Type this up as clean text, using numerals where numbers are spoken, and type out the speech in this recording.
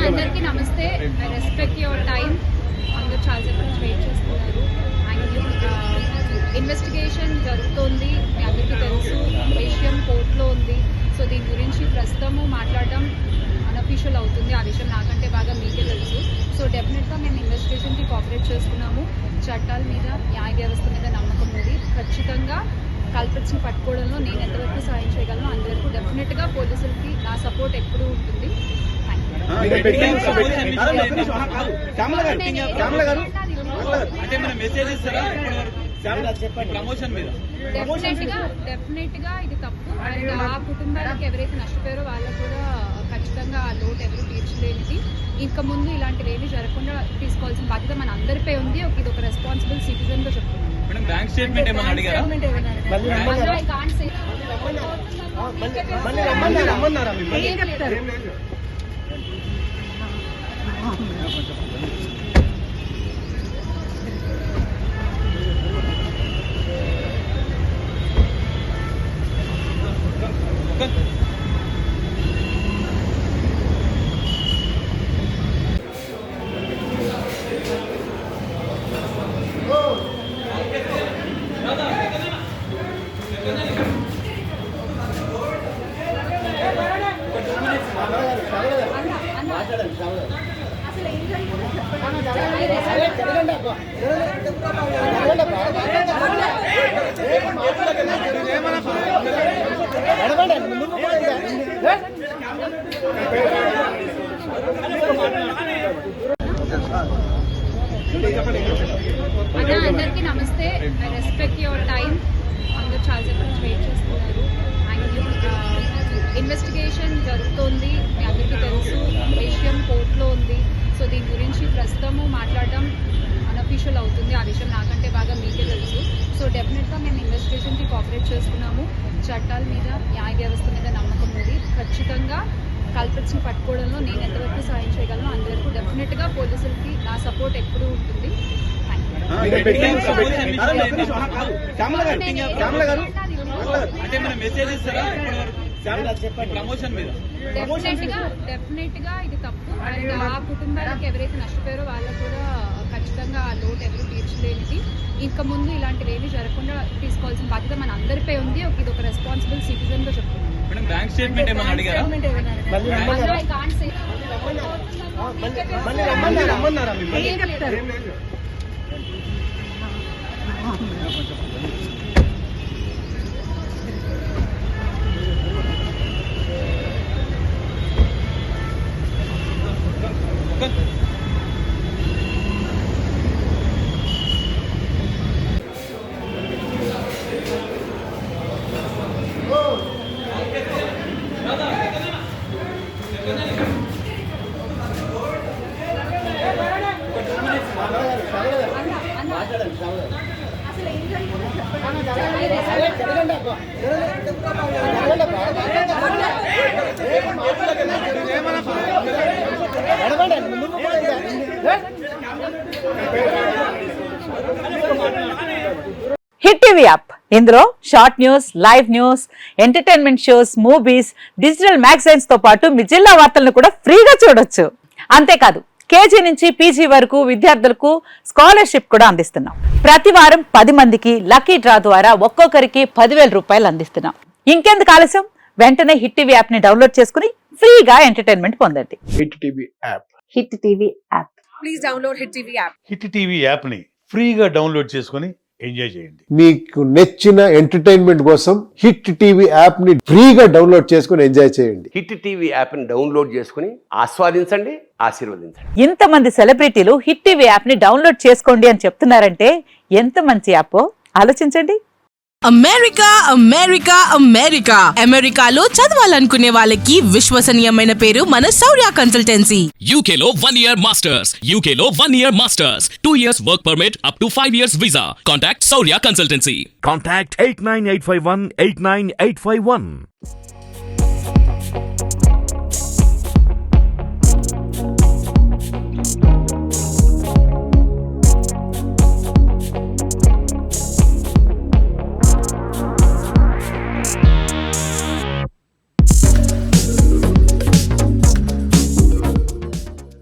అందరికీ నమస్తే. I respect your time. అందరూ చాలాసేపు నుంచి వెయిట్ చేస్తున్నారు. ఇన్వెస్టిగేషన్ జరుగుతోంది, మీ అందరికీ తెలుసు. విషయం కోర్టులో ఉంది. సో దీని గురించి ప్రస్తుతము మాట్లాడడం అన్అఫీషియల్ అవుతుంది. ఆ విషయం నాకంటే బాగా మీకే తెలుసు. సో డెఫినెట్గా మేము ఇన్వెస్టిగేషన్కి కోఆపరేట్ చేస్తున్నాము. చట్టాల మీద, న్యాయ వ్యవస్థ మీద నమ్మకం ఉంది. ఖచ్చితంగా కల్పిట్స్ని పట్టుకోవడంలో నేను ఎంతవరకు సాయం చేయగలను అంతవరకు డెఫినెట్గా పోలీసులకి నా సపోర్ట్ ఎప్పుడూ ఉంటుంది. డెఫినెట్ గా ఇది తప్పు. అండ్ ఆ కుటుంబాలకు ఎవరైతే నష్టపోయారో వాళ్ళకు కూడా ఖచ్చితంగా ఆ లోటు ఎవరు తీర్చలేనిది. ఇంకా ముందు ఇలాంటివి ఏమీ జరగకుండా తీసుకోవాల్సిన బాధ్యత మన అందరిపై ఉంది. ఇది ఒక రెస్పాన్సిబుల్ సిటిజన్ గా చెప్తున్నాను. బ్యాంక్ స్టేట్మెంట్ ఏమన్నా అడిగారా? అందరికీ నమస్తే. I respect your time. అందరూ చాలాసేపు నుంచి వెయిట్ చేస్తున్నారు. ఇన్వెస్టిగేషన్ జరుగుతోంది, మీ అందరికీ తెలుసు. విషయం కోర్టులో ఉంది. సో దీని గురించి ప్రస్తుతము మాట్లాడడం అన్అఫీషియల్ అవుతుంది. ఆ విషయం నాకంటే బాగా మీకే తెలుసు. సో డెఫినెట్గా మేము ఇన్వెస్టిగేషన్కి కోఆపరేట్ చేస్తున్నాము. చట్టాల మీద, న్యాయ వ్యవస్థ మీద నమ్మకం ఉంది. ఖచ్చితంగా కల్పిట్స్ని పట్టుకోవడంలో నేను ఎంతవరకు సాయం చేయగలను అంతవరకు డెఫినెట్గా పోలీసులకి నా సపోర్ట్ ఎప్పుడూ ఉంటుంది. డెఫినెట్ గా ఇది తప్పు. అండ్ ఆ కుటుంబాలకు ఎవరైతే నష్టపోయారో వాళ్ళకు కూడా ఖచ్చితంగా ఆ లోటు ఎవరు తీర్చలేనిది. ఇంకా ముందు ఇలాంటివి ఏమీ జరగకుండా తీసుకోవాల్సిన బాధ్యత మన అందరిపై ఉంది. ఇది ఒక రెస్పాన్సిబుల్ సిటిజన్ గా చెప్తున్నాను. బ్యాంక్ స్టేట్మెంట్ ఏమన్నా అడిగారా? హిట్ టీవీ యాప్ ఇందులో short news, live news, entertainment shows, movies, digital magazines తో పాటు మీ జిల్లా వార్తలను కూడా ఫ్రీగా చూడొచ్చు. అంతేకాదు కేజీ నుంచి పీజీ వరకు విద్యార్థులకు స్కాలర్షిప్ కూడా అందిస్తున్నాం. ప్రతి వారం 10 మందికి లక్కీ డ్రా ద్వారా ఒక్కొక్కరికి 10,000 రూపాయలు అందిస్తున్నాం. ఇంకెందుకు ఆలస్యం, వెంటనే హిట్ టీవీ యాప్ ని డౌన్లోడ్ చేసుకుని ఫ్రీగా ఎంటర్టైన్మెంట్ పొందండి. Hit TV app. Hit TV app. Please download hit TV app. Hit TV app ని ఫ్రీగా డౌన్లోడ్ చేసుకుని ఎంజాయ్ చేయండి. మీకు నచ్చిన ఎంటర్టైన్మెంట్ కోసం హిట్ టీవీ యాప్ ని ఫ్రీగా డౌన్లోడ్ చేసుకుని ఎంజాయ్ చేయండి. హిట్ టీవీ యాప్ ని డౌన్లోడ్ చేసుకుని ఆస్వాదించండి, ఆశీర్వదించండి. ఇంతమంది సెలబ్రిటీలు హిట్ టీవీ యాప్ ని డౌన్లోడ్ చేసుకోండి అని చెప్తున్నారంటే ఎంత మంచి యాప్ ఆలోచించండి. అమెరికా అమెరికా అమెరికా అమెరికాలో చదవాలనుకునే వాళ్ళకి విశ్వసనీయమైన పేరు మన శౌర్య కన్సల్టెన్సీ. UK లో 1 year masters, UK లో 1 year masters, 2 years work permit up to 5 years visa. Contact Saurya Consultancy. Contact 89851 89851.